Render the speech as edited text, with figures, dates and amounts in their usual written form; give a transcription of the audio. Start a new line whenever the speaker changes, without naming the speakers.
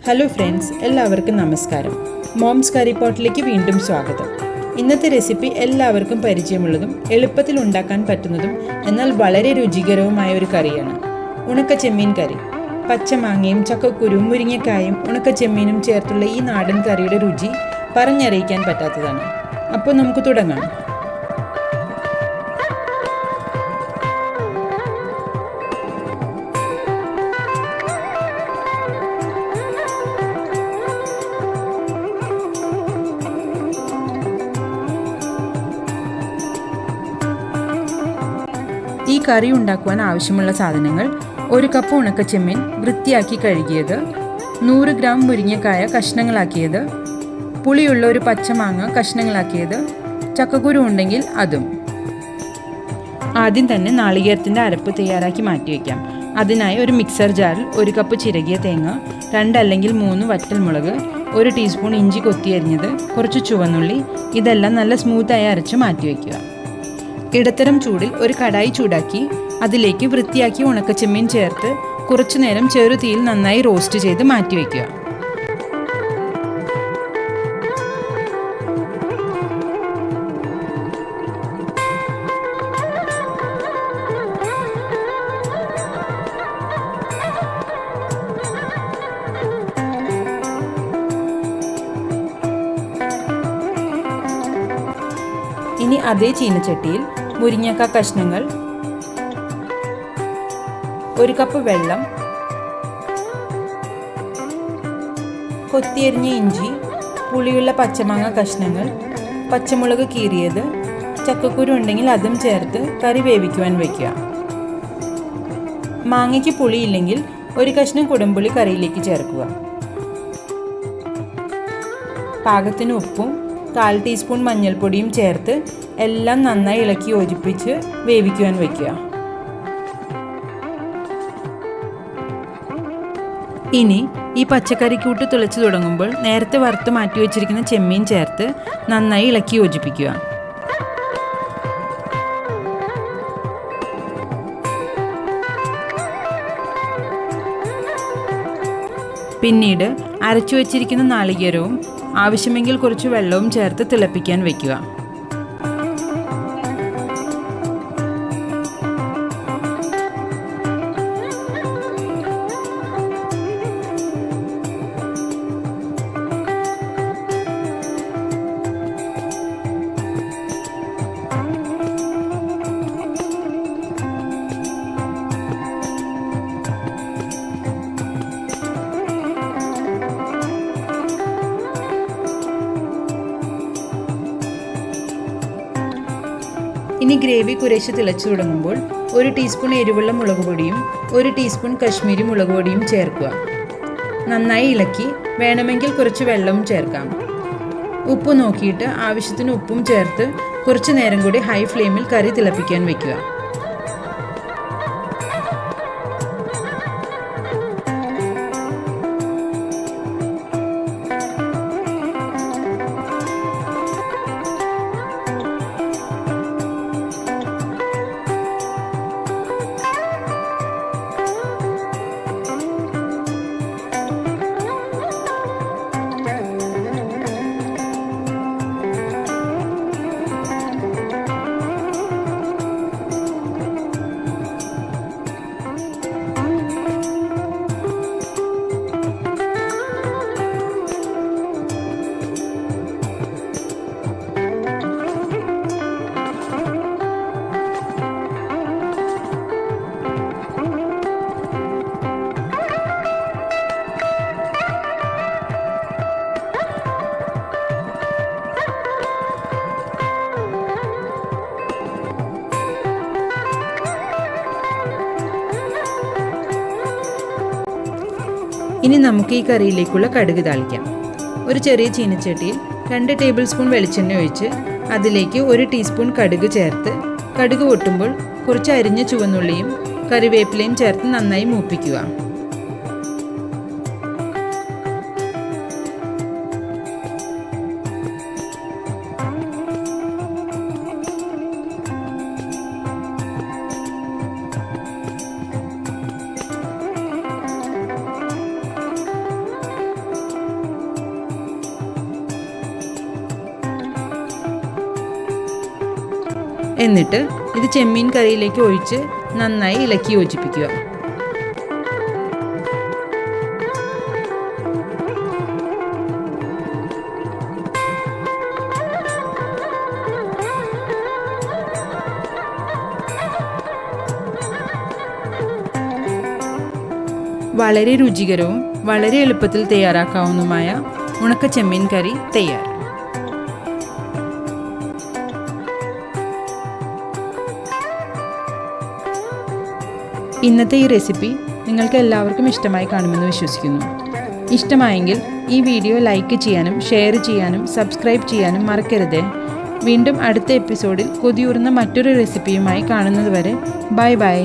Hello friends, എല്ലാവർക്കും നമസ്കാരം. Moms കറി പോട്ടിലേക്ക് വീണ്ടും സ്വാഗതം. ഇന്നത്തെ റെസിപ്പി എല്ലാവർക്കും പരിചയമുള്ളതും എളുപ്പത്തിൽ ഉണ്ടാക്കാൻ പറ്റുന്നതും എന്നാൽ വളരെ രുചികരവുമായ ഒരു കറിയാണ് ഉണക്ക ചെമ്മീൻ കറി. പച്ചമാങ്ങയും ചക്കക്കുരുവും മുരിങ്ങക്കായും ഉണക്ക ചെമ്മീനും ചേർത്തുള്ള ഈ നാടൻ കറിയുടെ രുചി പറഞ്ഞറിയിക്കാൻ പറ്റാത്തതാണ്. അപ്പോൾ നമുക്ക് തുടങ്ങാം. ഈ കറി ഉണ്ടാക്കുവാൻ ആവശ്യമുള്ള സാധനങ്ങൾ: 1 കപ്പ് ഉണക്കച്ചെമ്മീൻ വൃത്തിയാക്കി കഴുകിയത്, 100 ഗ്രാം മുരിങ്ങക്കായ കഷ്ണങ്ങളാക്കിയത്, പുളിയുള്ള ഒരു പച്ചമാങ്ങ കഷ്ണങ്ങളാക്കിയത്, ചക്കക്കുരു ഉണ്ടെങ്കിൽ അതും. ആദ്യം തന്നെ നാളികേരത്തിൻ്റെ അരപ്പ് തയ്യാറാക്കി മാറ്റിവെക്കാം. അതിനായി ഒരു മിക്സർ ജാറിൽ 1 കപ്പ് ചിരകിയ തേങ്ങ, 2 അല്ലെങ്കിൽ 3 വറ്റൽമുളക്, 1 ടീസ്പൂൺ ഇഞ്ചി കൊത്തിയരിഞ്ഞത്, കുറച്ച് ചുവന്നുള്ളി, ഇതെല്ലാം നല്ല സ്മൂത്തായി അരച്ച് മാറ്റിവെക്കുക. ഇടത്തരം ചൂടിൽ ഒരു കടായി ചൂടാക്കി അതിലേക്ക് വൃത്തിയാക്കി ഉണക്കച്ചെമ്മീൻ ചേർത്ത് കുറച്ചു നേരം ചെറുതീയിൽ നന്നായി റോസ്റ്റ് ചെയ്ത് മാറ്റിവെക്കുക. ഇനി അതേ ചീനച്ചട്ടിയിൽ മുരിങ്ങക്ക കഷ്ണങ്ങൾ, 1 കപ്പ് വെള്ളം, കൊത്തിയരിഞ്ഞ ഇഞ്ചി, പുളിയുള്ള പച്ചമാങ്ങ കഷ്ണങ്ങൾ, പച്ചമുളക് കീറിയത്, ചക്കക്കുരു ഉണ്ടെങ്കിൽ അതും ചേർത്ത് കറി വേവിക്കുവാൻ വയ്ക്കുക. മാങ്ങയ്ക്ക് പുളിയില്ലെങ്കിൽ 1 കഷ്ണം കുടംപുളി കറിയിലേക്ക് ചേർക്കുക. പാകത്തിന് ഉപ്പും 1/4 ടീസ്പൂൺ മഞ്ഞൾപ്പൊടിയും ചേർത്ത് എല്ലാം നന്നായി ഇളക്കി യോജിപ്പിച്ച് വേവിക്കുവാൻ വയ്ക്കുക. ഇനി ഈ പച്ചക്കറിക്കൂട്ട് തിളച്ച് തുടങ്ങുമ്പോൾ നേരത്തെ വറുത്ത് മാറ്റി വെച്ചിരിക്കുന്ന ചെമ്മീൻ ചേർത്ത് നന്നായി ഇളക്കി യോജിപ്പിക്കുക. പിന്നീട് അരച്ചു വച്ചിരിക്കുന്ന നാളികേരവും ആവശ്യമെങ്കിൽ കുറച്ച് വെള്ളവും ചേർത്ത് തിളപ്പിക്കാൻ വയ്ക്കുക. ഇനി ഗ്രേവി കുറേശ്ശെ തിളച്ചു തുടങ്ങുമ്പോൾ 1 ടീസ്പൂൺ എരിവുള്ള മുളക് പൊടിയും 1 ടീസ്പൂൺ കശ്മീരി മുളക് പൊടിയും ചേർക്കുക. നന്നായി ഇളക്കി വേണമെങ്കിൽ കുറച്ച് വെള്ളവും ചേർക്കാം. ഉപ്പ് നോക്കിയിട്ട് ആവശ്യത്തിന് ഉപ്പും ചേർത്ത് കുറച്ച് നേരം കൂടി ഹൈ ഫ്ലെയിമിൽ കറി തിളപ്പിക്കാൻ വയ്ക്കുക. ഇനി നമുക്ക് ഈ കറിയിലേക്കുള്ള കടുക് താളിക്കാം. ഒരു ചെറിയ ചീനച്ചട്ടിയിൽ 2 ടേബിൾ സ്പൂൺ വെളിച്ചെണ്ണ ഒഴിച്ച് അതിലേക്ക് 1 ടീസ്പൂൺ കടുക് ചേർത്ത് കടുക് പൊട്ടുമ്പോൾ കുറച്ച് അരിഞ്ഞ ചുവന്നുള്ളിയും കറിവേപ്പിലയും ചേർത്ത് നന്നായി മൂപ്പിക്കുക. എന്നിട്ട് ഇത് ചെമ്മീൻ കറിയിലേക്ക് ഒഴിച്ച് നന്നായി ഇളക്കി യോജിപ്പിക്കുക. വളരെ രുചികരവും വളരെ എളുപ്പത്തിൽ തയ്യാറാക്കാവുന്നതുമായ ഉണക്ക ചെമ്മീൻ കറി തയ്യാർ. ഇന്നത്തെ ഈ റെസിപ്പി നിങ്ങൾക്ക് എല്ലാവർക്കും ഇഷ്ടമായി കാണുമെന്ന് വിശ്വസിക്കുന്നു. ഇഷ്ടമായെങ്കിൽ ഈ വീഡിയോ ലൈക്ക് ചെയ്യാനും ഷെയർ ചെയ്യാനും സബ്സ്ക്രൈബ് ചെയ്യാനും മറക്കരുതേ. വീണ്ടും അടുത്ത എപ്പിസോഡിൽ കൊതിയൂറുന്ന മറ്റൊരു റെസിപ്പിയുമായി കാണുന്നത് വരെ ബൈ ബൈ.